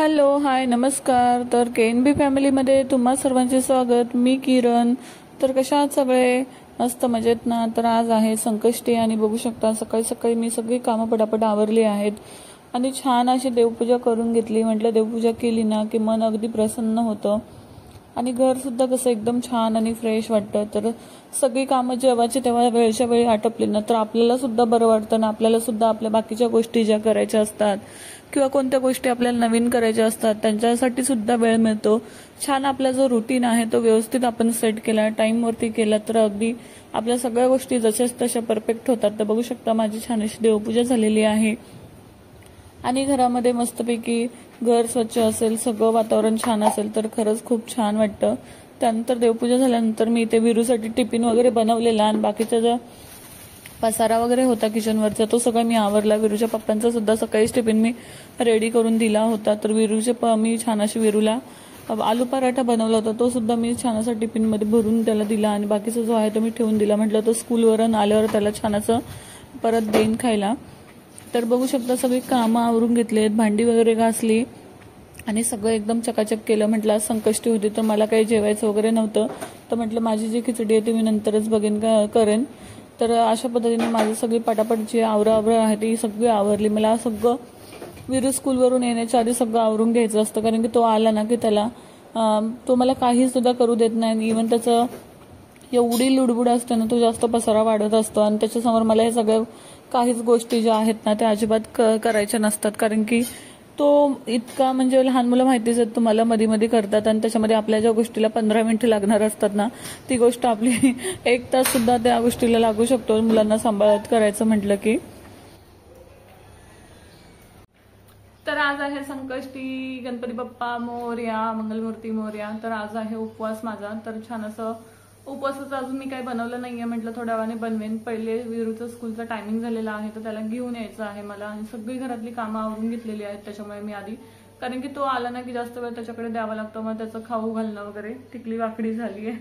Hello hi नमस्कार। तर KNB फॅमिलीमध्ये तुम्हा सर्वांचे स्वागत। मी किरण। तर कशा आहात सगळे? मस्त मजेत ना? तर आज आहे संकष्टी आणि बघू शकता सकाळी सकाळी मी सगळी कामं पटापट आवरली आहेत आणि छान अशी देवपूजा करून घेतली। म्हटलं देवपूजा केली ना की मन अगदी प्रसन्न होतं आणि घर सुद्धा कसं एकदम छान आणि फ्रेश वाटतं। तर सगळी कामं जेव्हाची तेव्हा वेळच्या वेळी आटपली ना तर आपल्याला सुद्धा बरं वाटतं ना, आपल्याला सुद्धा आपल्या बाकीच्या गोष्टी ज्या करायच्या असतात किंवा कोणत्या गोष्टी आपल्याला नवीन करायच्या असतात त्यांच्यासाठी सुद्धा वेळ मिळतो। छान आपला जो रुटीन आहे तो व्यवस्थित आपण सेट केला, टाइमवरती केला तर अगदी आपल्या सगळ्या गोष्टी जशाच तशा परफेक्ट होतात। तर बघू शकता माझी छान अशी देवपूजा झालेली आहे आणि घरामध्ये मस्तपैकी घर स्वच्छ असेल, सगळं वातावरण छान असेल तर खरंच खूप छान वाटतं। त्यानंतर देवपूजा झाल्यानंतर मी इथे विरूसाठी टिफिन वगैरे बनवलेला आणि बाकीचा जो पसारा वगैरे होता किचनवरचा तो सगळं मी आवरला। विरूच्या पप्पांचा सुद्धा सकाळीच टिफिन मी रेडी करून दिला होता। तर मी छान अशी विरूला आलू पराठा बनवला होता तो सुद्धा मी छान असा टिफिन मध्ये भरून त्याला दिला आणि बाकीचा जो आहे तो मी ठेवून दिला। म्हटलं तो स्कूलवरून आल्यावर त्याला छान असं परत देईन खायला। तर बघू शकता सगळी कामं आवरून घेतलेत, भांडी वगैरे घासली आणि सगळं एकदम चकाचक केलं। म्हटलं आज संकष्टी होती तर मला काही जेवायचं वगैरे नव्हतं, तर म्हटलं माझी जी खिचडी आहे ती मी नंतरच करेन। तर अशा पद्धतीने माझी सगळी पटापट जी आवरा आहे ती सगळी आवरली। मला सगळं विरू स्कूलवरून येण्याच्या आधी सगळं आवरून घ्यायचं असतं, कारण की तो आला ना की त्याला तो मला काही सुद्धा करू देत नाही। इव्हन त्याचं एवढी लुडबुड असते ना, तो जास्त पसारा वाढत असतो आणि त्याच्यासमोर मला हे सगळं काहीच गोष्टी ज्या आहेत ना त्या अजिबात करायच्या नसतात, कारण की तो इतका म्हणजे लहान मुलं माहितीच आहेत तुम्हाला मध्ये मध्ये करतात आणि त्याच्यामध्ये आपल्या ज्या गोष्टीला 15 मिनिटं लागणार असतात ना ती गोष्ट आपली 1 तास सुद्धा त्या गोष्टीला लागू शकतो मुलांना सांभाळत करायचं म्हटलं की। तर आज आहे संकष्टी, गणपती बाप्पा मोरया, मंगलमूर्ती मोरया। तर आज आहे उपवास माझा। तर छान असं उपवासाचं अजून मी काही बनवलं नाहीये, म्हटलं थोड्या वेळाने बनवेन। पहिले विरूचं स्कूलचा टायमिंग झालेला आहे तर त्याला घेऊन यायचं आहे मला आणि सगळी घरातली कामं आवरून घेतलेली आहेत त्याच्यामुळे मी आधी, कारण की तो आला ना की जास्त वेळ त्याच्याकडे द्यावा लागतो, मग त्याचं खाऊ घालणं वगैरे टिकली वाकडी झालीये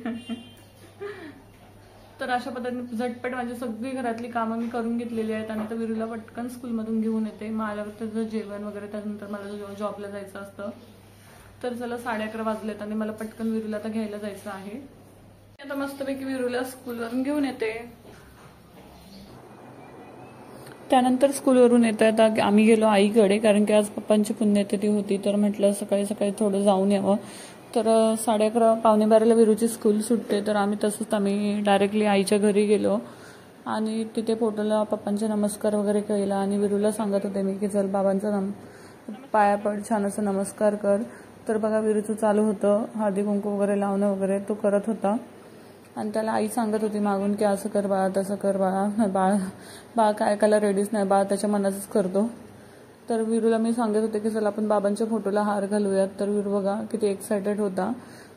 तर अशा पद्धतीने झटपट माझी सगळी घरातली कामं मी करून घेतलेली आहेत आणि तर विरूला पटकन स्कूलमधून घेऊन येते। मग आल्यावर त्याचं जेवण वगैरे, त्यानंतर मला जॉबला जायचं असतं। तर चला 11:30 वाजलेत आणि मला पटकन विरूला आता घ्यायला जायचं आहे। आता मस्तपैकी विरूला स्कूलवरून घेऊन येते। त्यानंतर स्कूलवरून येता आम्ही गेलो आईकडे, कारण की आज पप्पांची पुण्यतिथी होती तर म्हटलं सकाळी सकाळी थोडं जाऊन यावं। तर 11:30 पावणे 12ला विरूची स्कूल सुटते तर आम्ही डायरेक्टली आईच्या घरी गेलो आणि तिथे फोटोला पप्पांचे नमस्कार वगैरे केला आणि विरूला सांगत होते मी की चल बाबांचा पाया पड, छान असं नमस्कार कर। तर बघा विरूचं चालू होतं हळदी कुंकू वगैरे लावणं वगैरे, तो करत होता आणि त्याला आई सांगत होती मागून की असं कर बाळा, तसं कर बाळा, बाळ काय ऐकायला रेडीच नाही, बाळ त्याच्या मनाचंच करतो। तर विरूला मी सांगत होते की चला आपण बाबांच्या फोटोला हार घालूयात। तर विरू बघा किती एक्सायटेड होता।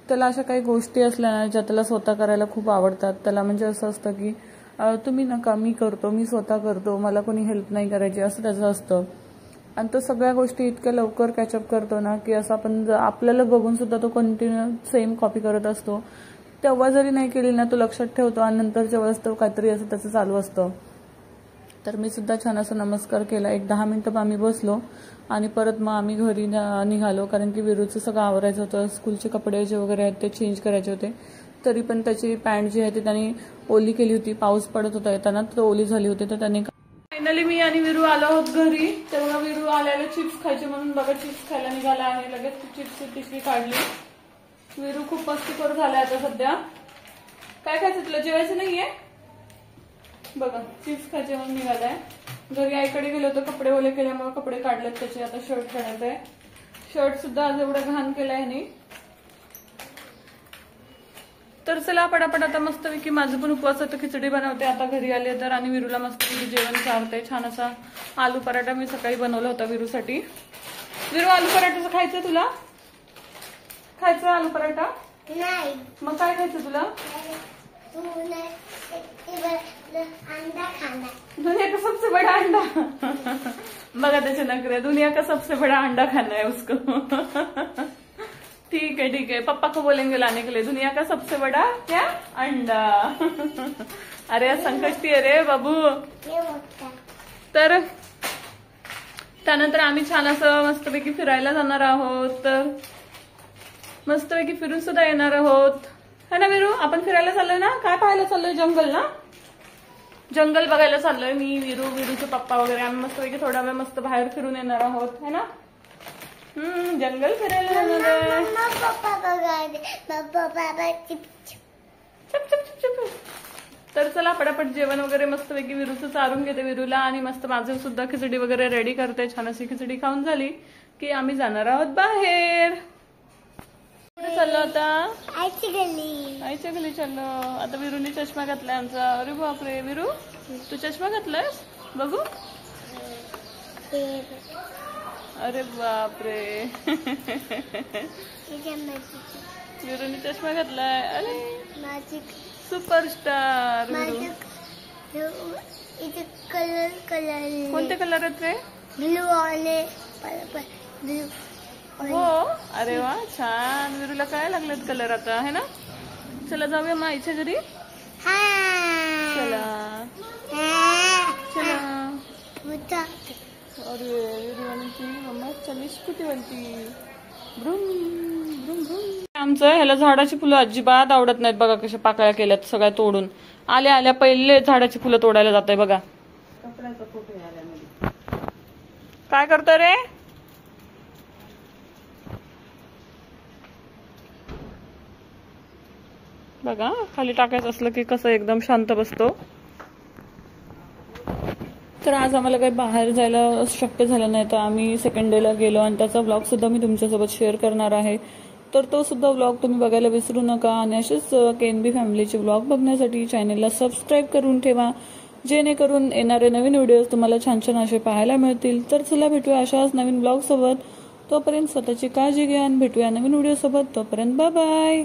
त्याला अशा काही गोष्टी असल्या ना ज्या त्याला स्वतः करायला खूप आवडतात, त्याला म्हणजे असं असतं की तुम्ही नका, मी करतो, मी स्वतः करतो, मला कोणी हेल्प नाही करायची, असं त्याचं असतं। आणि तो सगळ्या गोष्टी इतक्या लवकर कॅचअप करतो ना की असं आपण आपल्याला बघून सुद्धा तो कंटिन्यू सेम कॉपी करत असतो। तेव्हा जरी नाही केली ना तो लक्षात ठेवतो आणि नंतरच्या वेळेस तो काहीतरी असं त्याचं चालू असतं। तर मी सुद्धा छान असं नमस्कार केला। 1-10 मिनिटं आम्ही बसलो आणि परत मग आम्ही घरी निघालो, कारण की विरूचं सगळं आवरायचं होतं। स्कूलचे कपडे जे वगैरे आहेत ते चेंज करायचे होते, तरी पण त्याची पॅन्ट जी आहे ती त्यांनी ओली केली होती, पाऊस पडत होता येताना तर ओली झाली होती। तर त्यांनी फायनली मी आणि विरू आलो आहोत घरी। तेव्हा विरू आल्याला चिप्स खायचे म्हणून बघा चिप्स खायला निघाला आहे। लगेच चिप्सची पिशवी काढली। विरू खूप मस्तीखोर झालाय आता सध्या। काय खायचं तुला, जेवायचं नाहीये? बघा चिप्स खायचे म्हणून निघालाय। घरी आईकडे गेलो तर कपडे ओले केल्यामुळे कपडे काढलेत त्याचे, आता शर्ट काढायचं आहे। शर्ट सुद्धा आज एवढं घाण केलंय ह्यानी। तर चला पटापट आता मस्तपैकी माझं पण उपवासाचं खिचडी बनवते आता घरी आले तर, आणि विरूला मस्तपैकी जेवण चारते। छान असा आलू पराठा मी सकाळी बनवला होता विरूसाठी। विरू आलू पराठाचं खायचं तुला? खायचं आलू पराठा? नाही। मग काय खायचं तुला? अंडा खाना। दुनिया का सबसे बड़ा अंडा बघा त्याचे नखरे, दुनिया का सबसे बड़ा अंडा खाना है उसको ठीक है पप्पा को बोलेंगे लाने के लिए, दुनिया का सबसे बड़ा क्या अंडा अरे संकष्टी आहे रे बाबू। तर त्यानंतर आम्ही छान असं मस्तपैकी फिरायला जाणार आहोत. तर मस्तपैकी फिरून सुद्धा येणार आहोत है ना विरू. आपण फिरायला चाललोय ना. काय पाहायला चाललोय? जंगल ना. जंगल बघायला चाललोय मी, विरूचे पप्पा वगैरे. आम्ही मस्तपैकी थोडा वेळ मस्त बाहेर फिरून येणार आहोत है ना. जंगल फिरायला जाणार आहे. पप्पा बघायला पप्पा चप चप चप चप. तर चला पटापट जेवण वगैरे मस्तपैकी विरूचं चारून घेते विरूला, आणि मस्त माझं सुद्धा खिचडी वगैरे रेडी करते. छान अशी खिचडी खाऊन झाली की आम्ही जाणार आहोत बाहेर. कुठे चाललो आता? आईची गल्ली. आईच्या घरी चाललो. आता विरूने चष्मा घातलाय आमचा. अरे बापरे विरू, तू चष्मा घातलायस बघू. अरे बापरे. विरूने चष्मा घातलाय. अरे सुपरस्टार इथे कलर कोणते कलर आहेत रे? ब्लू आणि ब्लू. हो. अरे वा छान. विरूला काय लागलेत कलर आता है ना. चला जाऊया मग आईच्या घरी. चला चला. अरे विरू म्हणती मम्मा चली स्कूटी म्हणती. भ्रुम भ्रुम भ्रुम. आमचं ह्याला झाडाची फुलं अजिबात आवडत नाहीत बघा. कशा पाकळ्या केल्यात सगळ्या तोडून. आल्या आल्या पहिले झाडाची फुलं तोडायला जात आहे बघा. कपड्याचा फोटो आल्या. काय करतोय रे? बघा खाली टाकायचं असलं की कसं एकदम शांत बसतो. तर आज आम्हाला काही बाहेर जायला शक्य झालं नाही, तर आम्ही सेकंड डेला गेलो आणि त्याचा व्लॉग सुद्धा मी तुमच्यासोबत शेअर करणार आहे. तर तो सुद्धा व्लॉग तुम्ही बघायला विसरू नका. आणि असेच केएनबी फॅमिलीचे व्लॉग बघण्यासाठी चॅनलला सबस्क्राईब करून ठेवा, जेणेकरून येणारे नवीन व्हिडिओज तुम्हाला छान छान असे पाहायला मिळतील. तर चला भेटूया अशाच नवीन व्लॉग सोबत. तोपर्यंत स्वतःची काळजी घ्या आणि भेटूया नवीन व्हिडिओ सोबत. तोपर्यंत बाय बाय.